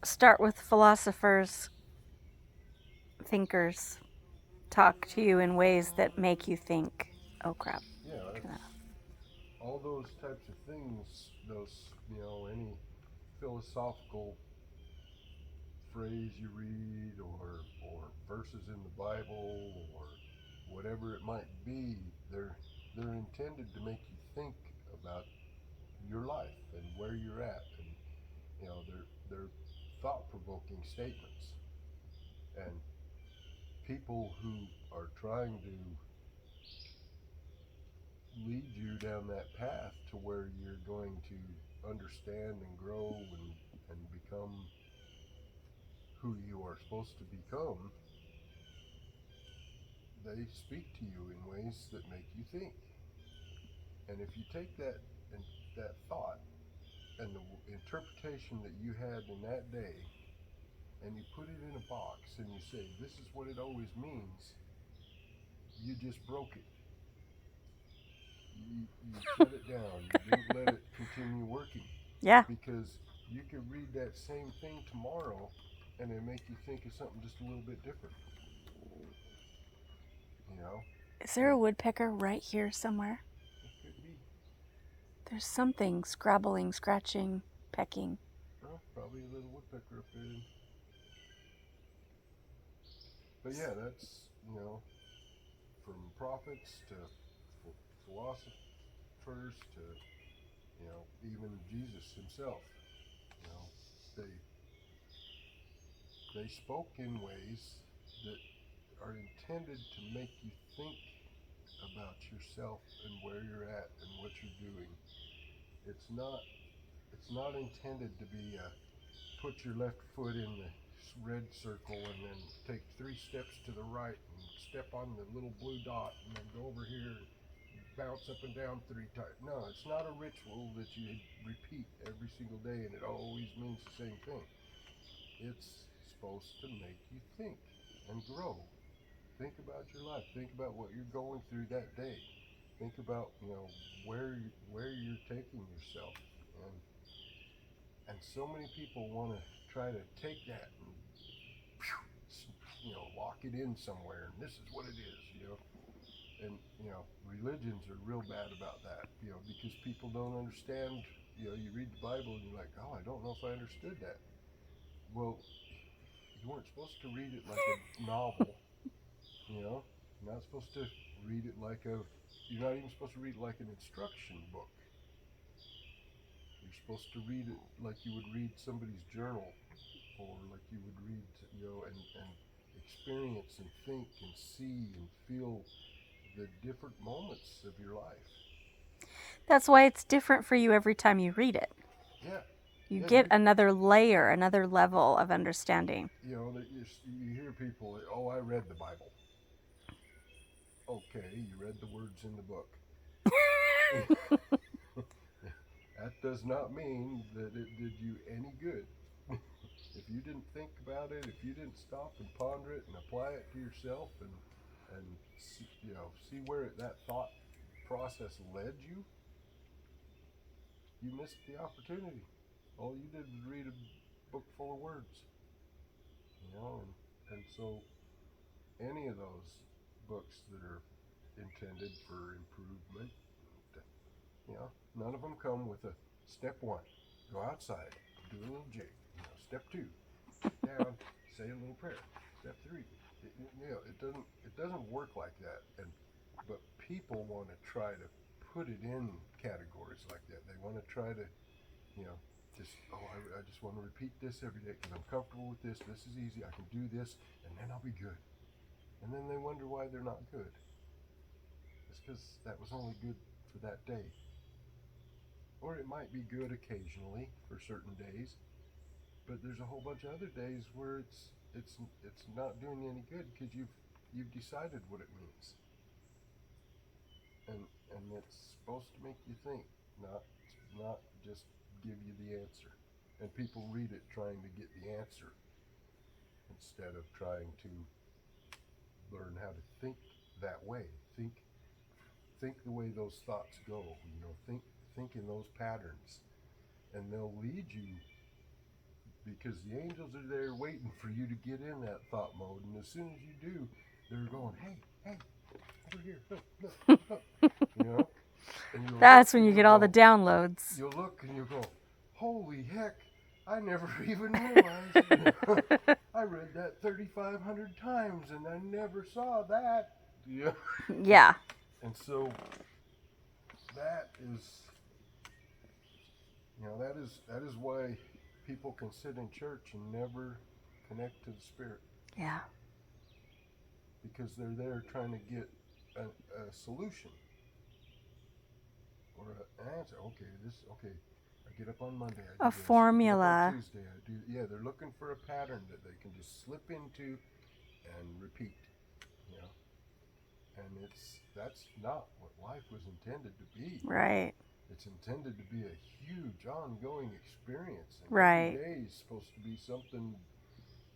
start with philosophers, thinkers talk to you in ways that make you think, oh crap. Yeah, that's all those types of things. Those, any philosophical phrase you read, or verses in the Bible, or whatever it might be, they're intended to make you think about your life and where you're at, and they're thought provoking statements, and people who are trying to lead you down that path to where you're going to understand and grow and become who you are supposed to become, they speak to you in ways that make you think. And if you take that thought and the interpretation that you had in that day, and you put it in a box and you say, this is what it always means, you just broke it. You shut it down. You didn't let it continue working, Yeah. because you could read that same thing tomorrow and it make you think of something just a little bit different. You know, Is there and a woodpecker right here somewhere? it could be, There's something scrabbling, scratching, pecking. well, probably a little woodpecker up there. But yeah, that's, from prophets to philosophers to, even Jesus himself. You know, they they spoke in ways that are intended to make you think about yourself and where you're at and what you're doing. It's not it's not intended to be a put your left foot in the red circle and then take 3 steps to the right and step on the little blue dot and then go over here and bounce up and down 3 times. No, it's not a ritual that you repeat every single day and it always means the same thing. It's supposed to make you think and grow. Think about your life. Think about what you're going through that day. Think about, where you're taking yourself, and so many people want to try to take that and lock it in somewhere, and this is what it is. And religions are real bad about that, because people don't understand. You read the Bible and you're like, oh, I don't know if I understood that. Well, you weren't supposed to read it like a novel. You're not supposed to read it like a. You're not even supposed to read it like an instruction book. You're supposed to read it like you would read somebody's journal, or like you would read, and experience and think and see and feel the different moments of your life. That's why it's different for you every time you read it. Yeah, You yeah. get another layer, another level of understanding. You hear people, oh, I read the Bible. Okay, you read the words in the book. That does not mean that it did you any good. If you didn't think about it, if you didn't stop and ponder it and apply it to yourself, and see where that thought process led you, you missed the opportunity. All you did was read a book full of words, and so any of those books that are intended for improvement, none of them come with a step one, go outside, do a little jig. Step two, sit down, say a little prayer. Step three, it doesn't work like that. But people want to try to put it in categories like that. They want to try to, you know, I just want to repeat this every day because I'm comfortable with this. This is easy. I can do this, and then I'll be good. And then they wonder why they're not good. It's because that was only good for that day. Or it might be good occasionally for certain days, but there's a whole bunch of other days where it's not doing you any good because you've decided what it means, and it's supposed to make you think, not just give you the answer. And people read it trying to get the answer instead of trying to learn how to think that way. Think the way those thoughts go. Think in those patterns, and they'll lead you because the angels are there waiting for you to get in that thought mode. And as soon as you do, they're going, hey, over here, look, you know? And you'll That's look when and you you'll get all the go, downloads. you'll look and you'll go, holy heck, I never even realized. I read that 3,500 times and I never saw that. Yeah. Yeah. And so that is, that is why people can sit in church and never connect to the Spirit, Yeah. because they're there trying to get a solution or an answer. Okay. I get up on Monday. I do A this. formula. I get up on Tuesday. I do. Yeah, they're looking for a pattern that they can just slip into and repeat. You know, and that's not what life was intended to be. Right. It's intended to be a huge ongoing experience, and Right. every day is supposed to be something.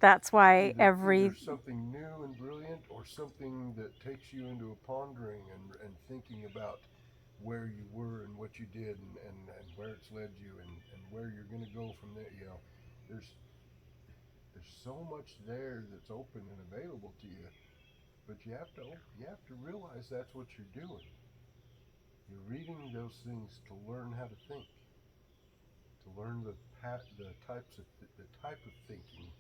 That's why Either something new and brilliant, or something that takes you into a pondering and thinking about where you were and what you did and where it's led you and where you're going to go from there. You know, there's so much there that's open and available to you, but you have to realize that's what you're doing. You're reading those things to learn how to think, to learn the type of thinking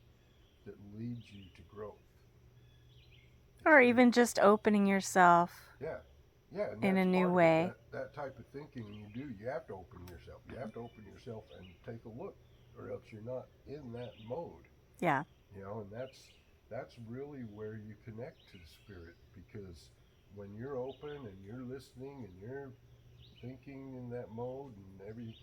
that leads you to growth. or even just opening yourself Yeah, and in that's a new part of way. it. That type of thinking you have to open yourself. You have to open yourself and take a look, or else you're not in that mode. Yeah. You know, and that's really where you connect to the Spirit, because when you're open and you're listening and you're thinking in that mode and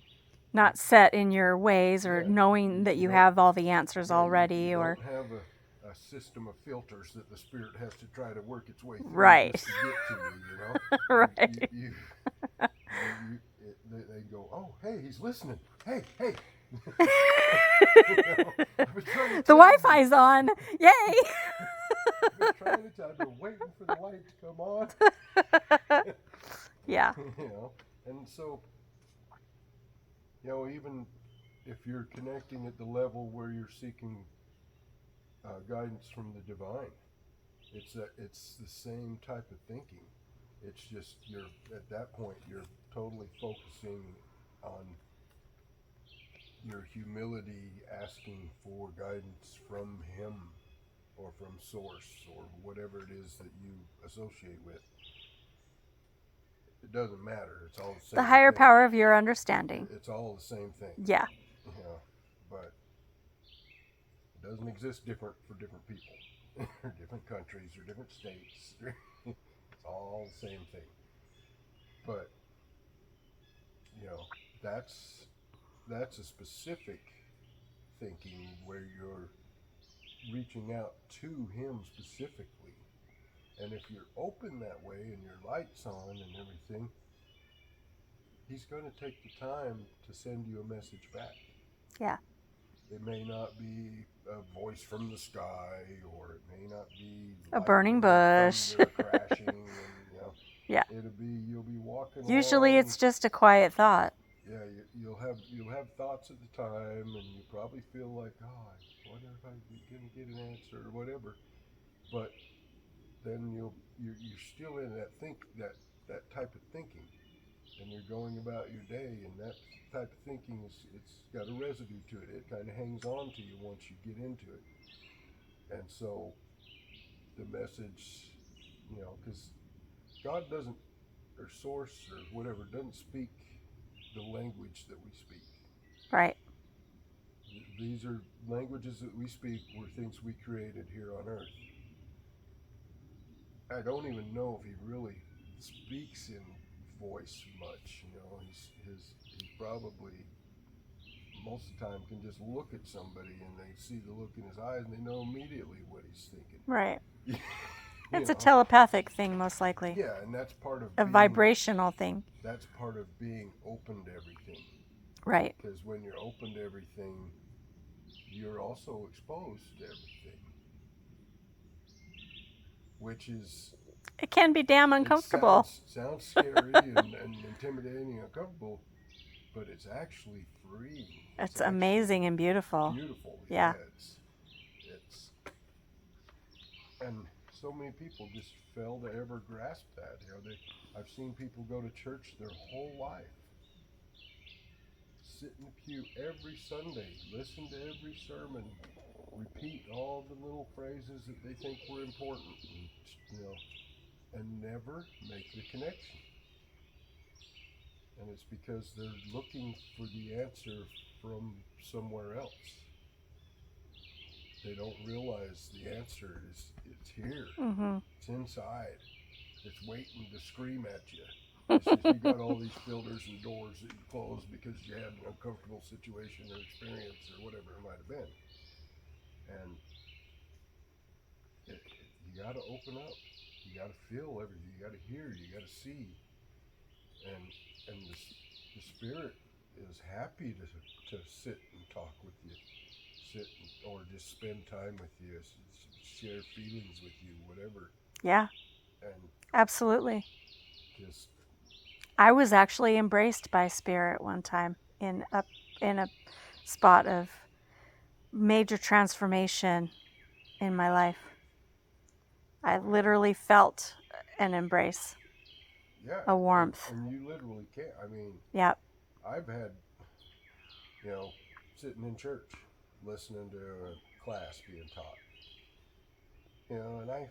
Not set in your ways, or yeah, knowing that you don't have all the answers already, you or don't have a system of filters that the Spirit has to try to work its way through right. just to get to you. You know, Right. They go, oh, hey, he's listening. Hey. The Wi-Fi's on. Yay! I've been trying to tell you, I've been waiting for the light to come on. Yeah. You know, and so, you know, even if you're connecting at the level where you're seeking guidance from the divine, it's the same type of thinking. It's just at that point you're totally focusing on your humility, asking for guidance from him or from source or whatever it is that you associate with. It doesn't matter. It's all the same. The higher thing. power of your understanding. It's all the same thing. Yeah. You know, but it doesn't exist different for different people, or different countries, or different states. It's all the same thing. But you know, that's a specific thinking where you're reaching out to him specifically. And if you're open that way and your light's on and everything, he's going to take the time to send you a message back. Yeah. It may not be a voice from the sky, or it may not be a burning bush. crashing, and yeah. You'll be walking. Usually along. It's just a quiet thought. Yeah, you'll have thoughts at the time, and you probably feel like, oh, I wonder if I'm going to get an answer or whatever. But then you're still in that type of thinking, and you're going about your day, and that type of thinking it's got a residue to it. It kind of hangs on to you once you get into it. And so the message, because God doesn't, or source or whatever, doesn't speak the language that we speak. Right. These are languages that we speak, were things we created here on earth. I don't even know if he really speaks in voice much. He probably most of the time can just look at somebody and they see the look in his eyes and they know immediately what he's thinking. Right. It's a telepathic thing, most likely. Yeah, and that's part of a vibrational thing. That's part of being open to everything. Right. Because when you're open to everything, you're also exposed to everything. Which is... It can be damn uncomfortable. Sounds scary and intimidating and uncomfortable, but it's actually freeing. It's actually amazing and beautiful. beautiful. Yeah. It's and so many people just fail to ever grasp that. I've seen people go to church their whole life, sit in the pew every Sunday, listen to every sermon, repeat all the little phrases that they think were important, and never make the connection. And it's because they're looking for the answer from somewhere else. They don't realize the answer is it's here. Mm-hmm. It's inside. It's waiting to scream at you. It's just you got all these filters and doors that you close because you had an uncomfortable situation or experience or whatever it might have been. And you got to open up. You got to feel everything. You got to hear. You got to see. And the spirit is happy to sit and talk with you, or just spend time with you, share feelings with you, whatever. Yeah. And absolutely. just I was actually embraced by spirit one time in a spot of major transformation in my life. I literally felt an embrace, yeah, a warmth. and you literally can't. I mean, Yep. I've had, sitting in church, listening to a class being taught, and I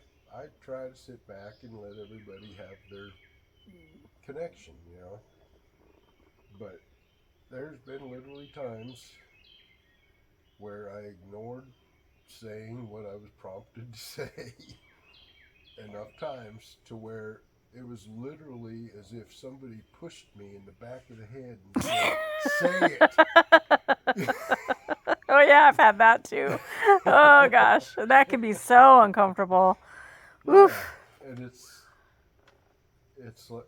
try to sit back and let everybody have their connection, but there's been literally times where I ignored saying what I was prompted to say enough times to where it was literally as if somebody pushed me in the back of the head and said, say it. Oh yeah, I've had that too. Oh gosh, that can be so uncomfortable. Oof. Yeah, and it's like,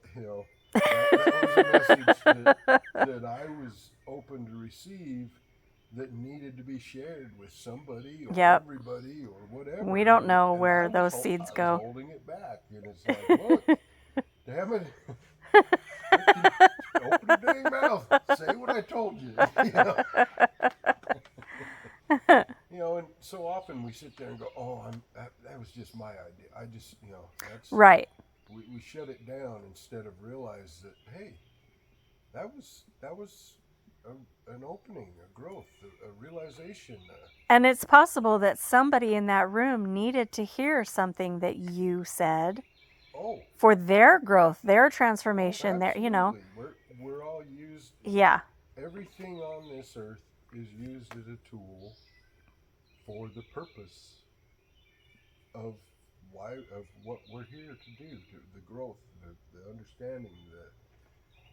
that was a message that I was open to receive, that needed to be shared with somebody or Yep. everybody or whatever. We don't know and where those seeds go. I was holding it back, and it's like, look, damn it, open your dang mouth, say what I told you. And so often we sit there and go, oh, that was just my idea. I just, that's Right. We shut it down instead of realize that, hey, that was an opening, a growth, a realization. And it's possible that somebody in that room needed to hear something that you said for their growth, their transformation, absolutely. We're all used. Yeah. Everything on this earth is used as a tool for the purpose of what we're here to do, the growth, the understanding,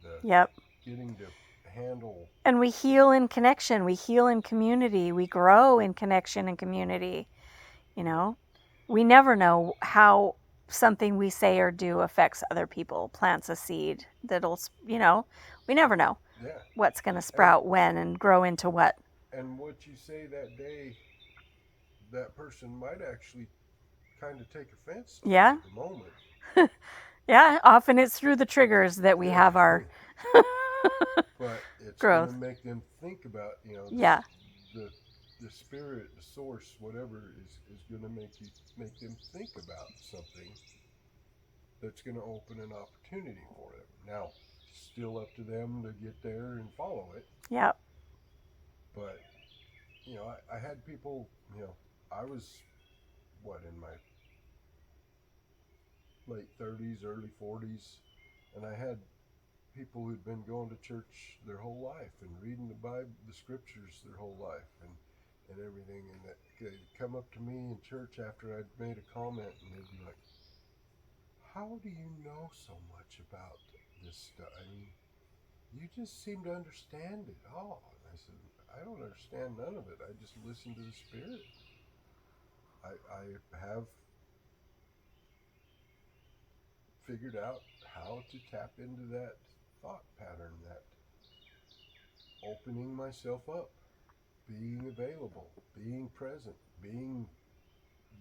the Yep. getting to handle. And we heal in connection. We heal in community. We grow in connection and community. We never know how something we say or do affects other people, plants a seed that'll, we never know what's going to sprout when and grow into what. And what you say that day, that person might actually kind of take offense to at the moment. Yeah, often it's through the triggers that we have our but it's growth. Going to make them think about, the spirit, the source, whatever is going to make them think about something that's going to open an opportunity for them. Now, still up to them to get there and follow it. Yep. But I had people, I was in my late 30s, early 40s, and I had people who'd been going to church their whole life and reading the Bible, the scriptures their whole life, and everything, and that they'd come up to me in church after I'd made a comment, and they'd be like, how do you know so much about this stuff? I mean, you just seem to understand it all. And I said, I don't understand none of it. I just listen to the Spirit. I have figured out how to tap into that thought pattern, that opening myself up, being available, being present,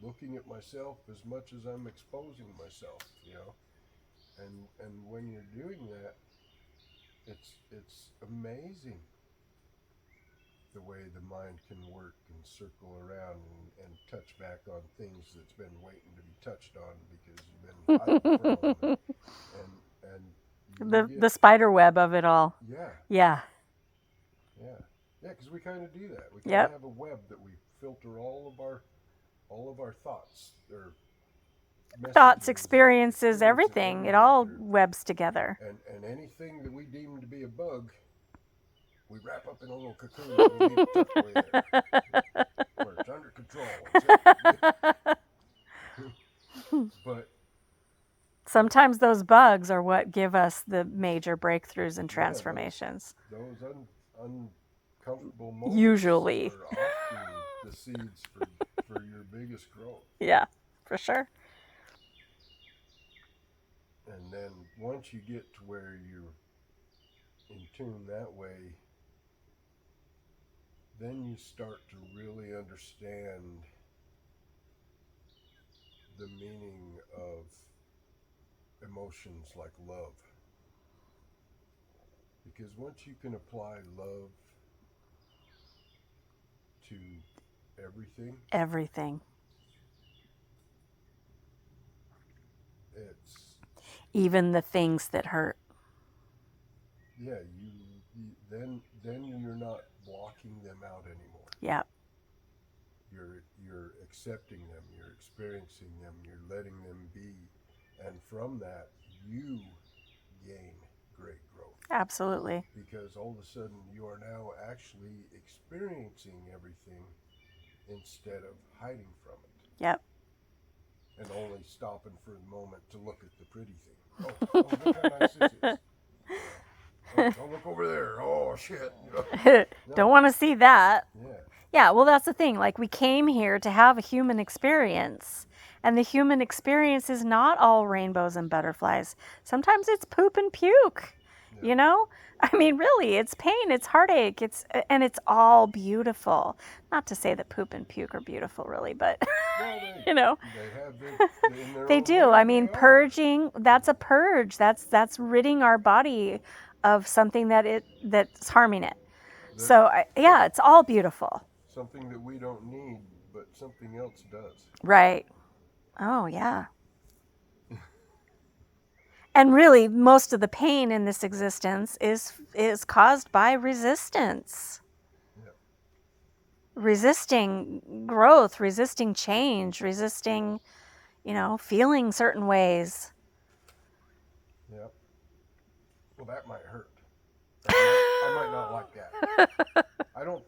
looking at myself as much as I'm exposing myself, and when you're doing that, it's amazing the way the mind can work and circle around and touch back on things that's been waiting to be touched on because you've been hiding from them. And the you the spider web of it all. yeah, Yeah. yeah, yeah, because we kind of do that. We kind of Yep. have a web that we filter all of our thoughts or Thoughts, messages or experiences, experiences, everything. It everything all through. webs together. And anything that we deem to be a bug, we wrap up in a little cocoon and we leave it tucked away there, where it's under control. But Sometimes those bugs are what give us the major breakthroughs and yeah, transformations. those uncomfortable moments Usually. are often the seeds for your biggest growth. Yeah, for sure. And then once you get to where you're in tune that way, then you start to really understand the meaning of emotions like love. Because once you can apply love to everything, Everything. it's Even the things that hurt. yeah, then you're not blocking them out anymore. Yeah. You're accepting them, you're experiencing them, you're letting them be, and from that you gain great growth. Absolutely. Because all of a sudden you are now actually experiencing everything instead of hiding from it. Yep. And only stopping for a moment to look at the pretty thing. Oh, look how nice this is. Oh, don't look over there. Oh, shit. Don't want to see that. Yeah. Yeah, well, that's the thing. Like, we came here to have a human experience. And the human experience is not all rainbows and butterflies. Sometimes it's poop and puke. Yeah. You know? I mean, really, it's pain, it's heartache, and it's all beautiful. Not to say that poop and puke are beautiful, really, but Well, you know, they have in their they own do. way, I mean, they are. purging, that's a purge. That's ridding our body of something that's harming it. They're So, yeah, it's all beautiful. something that we don't need, but something else does. Right. Oh, yeah. And really, most of the pain in this existence is caused by resistance. Yeah. Resisting growth, resisting change, resisting, feeling certain ways. Yeah. Well, that might hurt. I might not like that.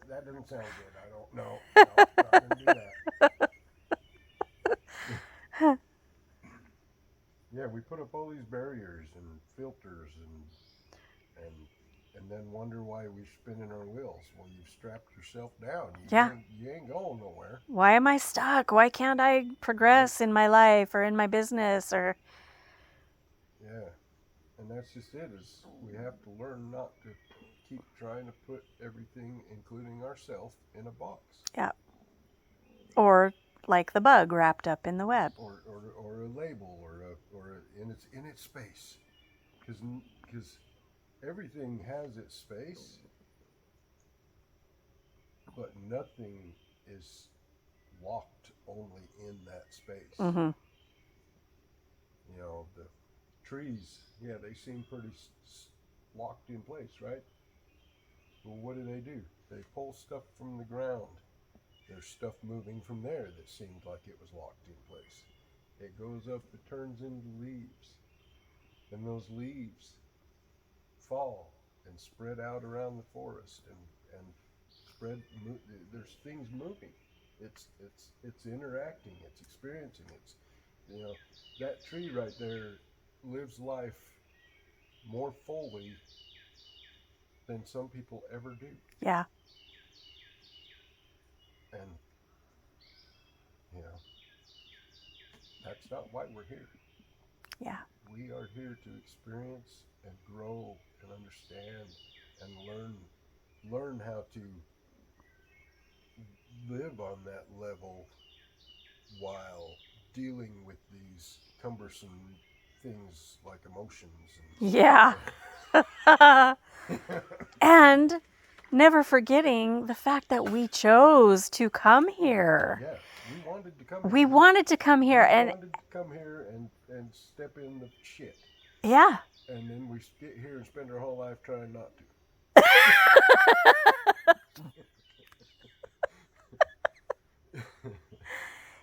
That doesn't sound good. I don't know. No, not gonna do that. Yeah, we put up all these barriers and filters and then wonder why we're spinning our wheels. Well, you've strapped yourself down. You ain't going nowhere. Why am I stuck? Why can't I progress in my life or in my business or? Yeah, and that's just it. Is we have to learn not to keep trying to put everything, including ourselves, in a box. Yeah. Or like the bug wrapped up in the web. Or a label or in its space, because everything has its space, but nothing is locked only in that space. Mm-hmm. The trees, yeah, they seem pretty locked in place, right? Well, what do? They pull stuff from the ground. There's stuff moving from there that seemed like it was locked in place. It goes up, it turns into leaves. And those leaves fall and spread out around the forest and spread. There's things moving. It's interacting. It's experiencing. It's that tree right there lives life more fully than some people ever do. Yeah. And that's not why we're here. Yeah. We are here to experience and grow and understand and learn how to live on that level while dealing with these cumbersome things like emotions. Yeah. And never forgetting the fact that we chose to come here. Yeah, we wanted to come here. We wanted to come here, We and wanted to come here and step in the shit. yeah. And then we get here and spend our whole life trying not to.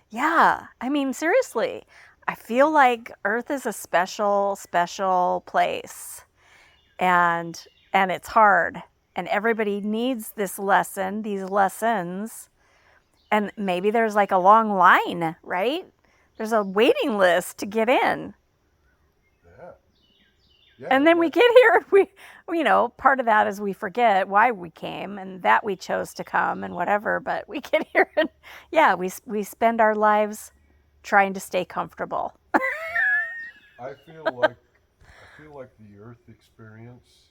Yeah. I mean, seriously, I feel like Earth is a special, special place. And it's hard. And everybody needs this lesson, these lessons. And maybe there's like a long line, right? There's a waiting list to get in. Yeah, And then we get here, part of that is we forget why we came and that we chose to come and whatever, but we get here and yeah, we spend our lives trying to stay comfortable. I feel like the Earth experience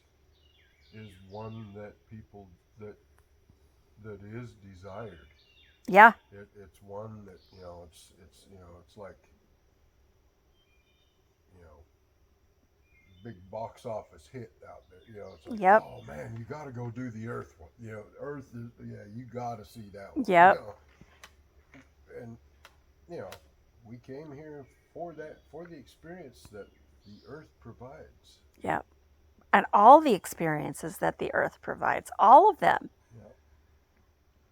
is one that people that is desired. Yeah. It's one that it's like big box office hit out there. It's like, Yep. oh man, you got to go do the Earth one. Earth is you got to see that one. Yep. And we came here for the experience that the Earth provides. Yep. And all the experiences that the Earth provides, all of them. Yep.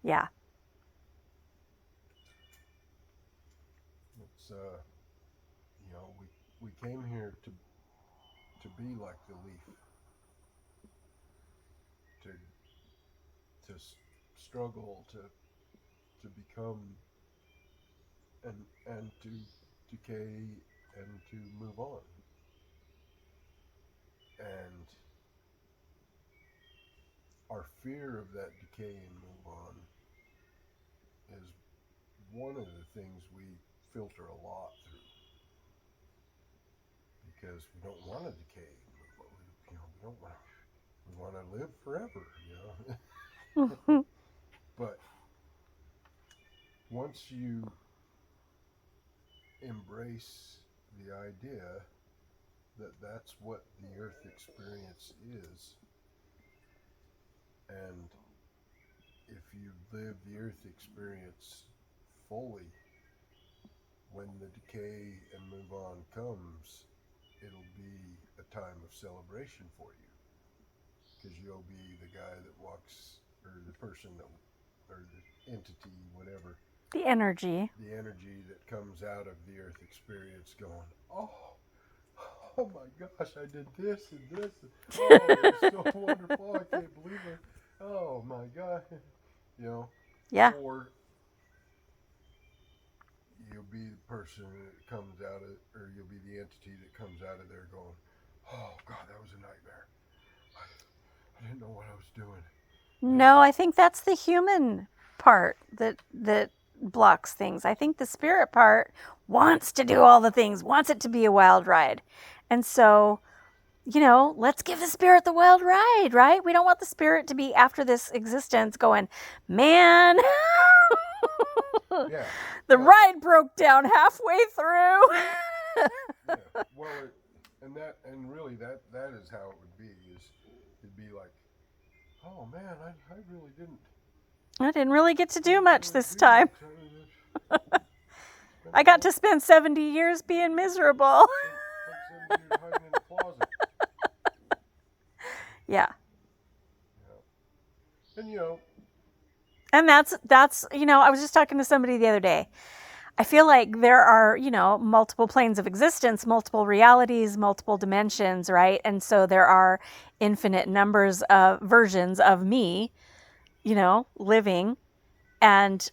Yeah. It's we came here to be like the leaf, to struggle, to become, and to decay and to move on. And our fear of that decay and move on is one of the things we filter a lot through, because we don't want to decay. We want to live forever, But once you embrace the idea that that's what the Earth experience is, and if you live the Earth experience fully, when the decay and move on comes, it'll be a time of celebration for you, because you'll be the guy that walks, or the person that, or the entity, whatever, the energy that comes out of the Earth experience, going, oh my gosh, I did this and this, and, oh, it was so wonderful, I can't believe it, oh my God, Yeah. Or you'll be the person that comes out of, or you'll be the entity that comes out of there going, oh God, that was a nightmare. I didn't know what I was doing. No, I think that's the human part that blocks things. I think the spirit part wants to do all the things, wants it to be a wild ride. And so, let's give the spirit the wild ride, right? We don't want the spirit to be after this existence going, man, Yeah. the ride broke down halfway through. Yeah. Well, and really that is how it would be. It'd be like, oh man, I really didn't. I didn't really get to do much this time. I got to spend 70 years being miserable. Hiding in the closet. Yeah. And And that's I was just talking to somebody the other day. I feel like there are, multiple planes of existence, multiple realities, multiple dimensions, right? And so there are infinite numbers of versions of me, living, and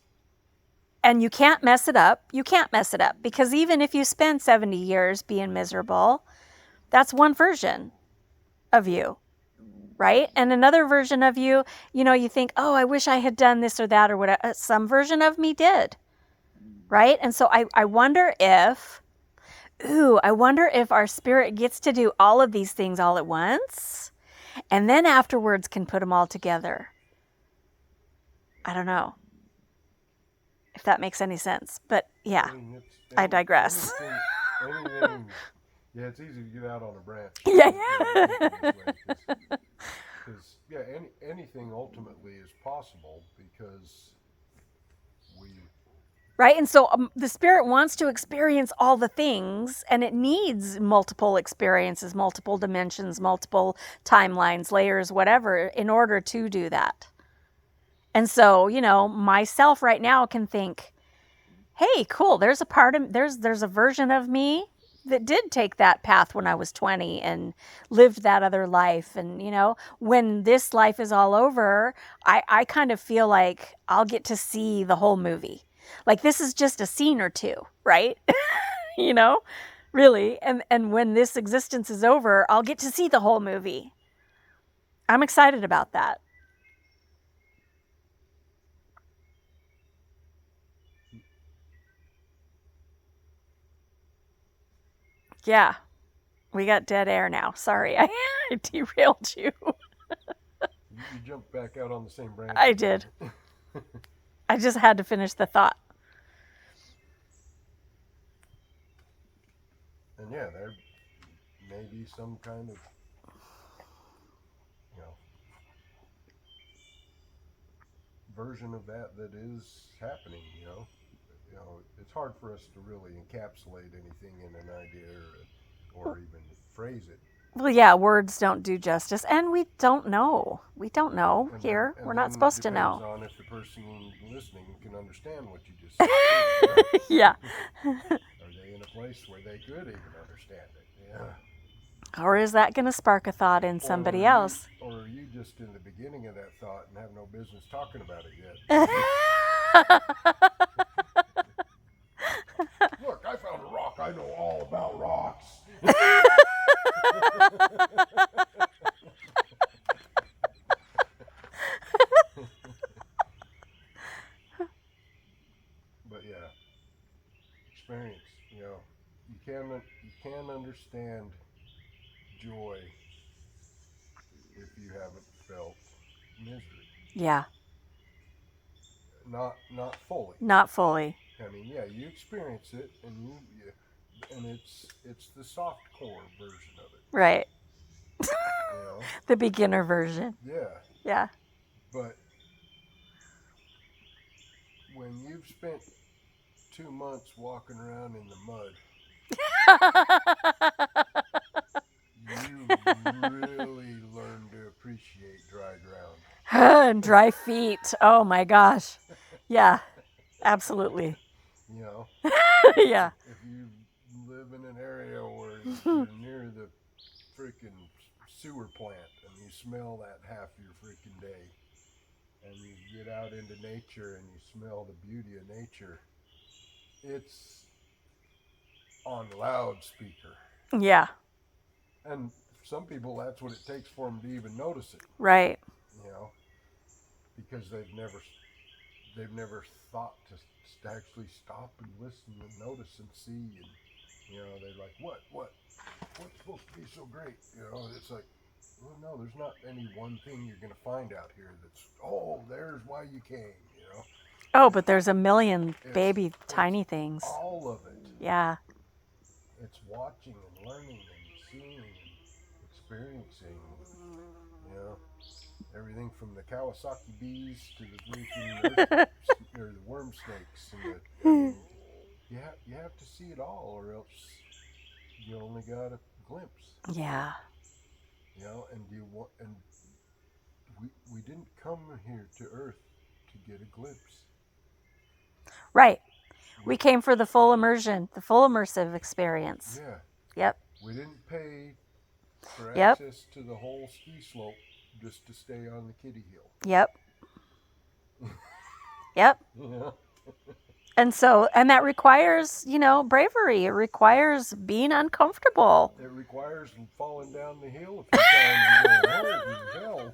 you can't mess it up. You can't mess it up, because even if you spend 70 years being miserable, that's one version of you, right? And another version of you, you think, oh, I wish I had done this or that or whatever. Some version of me did, right? And so I wonder if our spirit gets to do all of these things all at once, and then afterwards can put them all together. I don't know if that makes any sense, but yeah, I digress. Anything, Yeah, it's easy to get out on a branch. Yeah. Because anything ultimately is possible because we. Right? And so the spirit wants to experience all the things, and it needs multiple experiences, multiple dimensions, multiple timelines, layers, whatever, in order to do that. And so, myself right now can think, hey, cool, there's a part of there's a version of me that did take that path when I was 20 and lived that other life. And, when this life is all over, I kind of feel like I'll get to see the whole movie. Like this is just a scene or two, right? Really. And when this existence is over, I'll get to see the whole movie. I'm excited about that. Yeah. We got dead air now. Sorry, I derailed you. You jumped back out on the same branch. I did. I just had to finish the thought. And yeah, there may be some kind of, version of that is happening. It's hard for us to really encapsulate anything in an idea or even phrase it. Well, yeah, words don't do justice, and we don't know. We don't know here. We're not supposed to know. On if the person listening can understand what you just said. Yeah. Are they in a place where they could even understand it? Yeah. Or is that going to spark a thought in somebody else? Or are you just in the beginning of that thought and have no business talking about it yet? Look, I found a rock. I know all about rocks. But yeah, experience. You can understand joy if you haven't felt misery. Yeah. Not fully. Not fully. I mean, yeah, you experience it, and it's the soft core version of it. Right. The beginner version. Yeah. Yeah. But when you've spent 2 months walking around in the mud, you really learn to appreciate dry ground. And dry feet. Oh my gosh. Yeah. Absolutely. Yeah. If you live in an area where you're near the freaking sewer plant and you smell that half your freaking day, and you get out into nature and you smell the beauty of nature, it's on loudspeaker. Yeah. And some people, that's what it takes for them to even notice it. Right. Because they've never thought to actually stop and listen and notice and see, and they're like, what's supposed to be so great? It's like, well, no, there's not any one thing you're going to find out here there's why you came. Oh, but there's a million baby tiny things. All of it. Yeah. It's watching and learning and seeing and experiencing. Everything from the Kawasaki bees to the freaking or the worm snakes. You have to see it all, or else you only got a glimpse. Yeah. And we didn't come here to Earth to get a glimpse. Right. We came for the full immersion, the full immersive experience. Yeah. Yep. We didn't pay for access to the whole ski slope just to stay on the kiddie hill. Yep. Yep. And that requires, bravery. It requires being uncomfortable. It requires falling down the hill a few times and going, holy hell,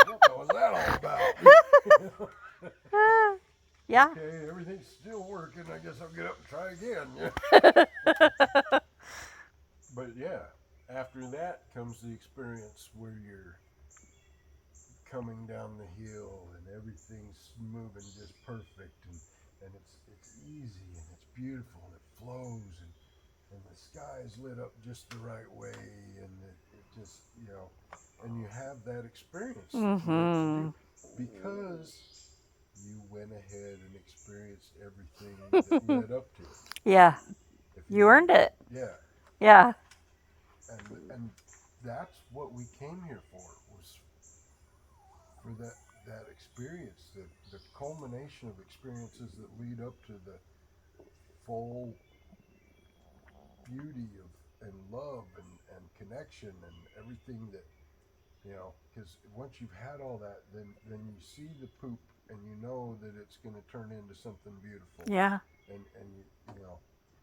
what was that all about? Yeah. Okay, everything's still working. I guess I'll get up and try again. But yeah, after that comes the experience where you're coming down the hill and everything's moving just perfect, and it's easy and it's beautiful and it flows and the the sky is lit up just the right way, and it just, and you have that experience that you get to Mm-hmm. do because you went ahead and experienced everything that led up to it. Yeah. If You earned it. Yeah, Yeah. and that's what we came here for, was for that experience, the culmination of experiences that lead up to the full beauty of and love and connection and everything that, because once you've had all that, then you see the poop and you know that it's going to turn into something beautiful. Yeah. And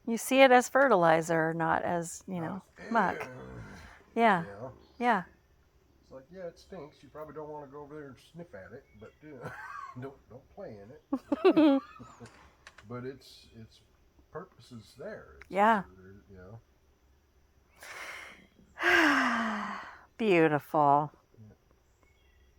You see it as fertilizer, not as, muck. Yeah. Yeah. It's like, yeah, it stinks. You probably don't want to go over there and sniff at it, but don't play in it. But its purpose is there. Yeah. Beautiful.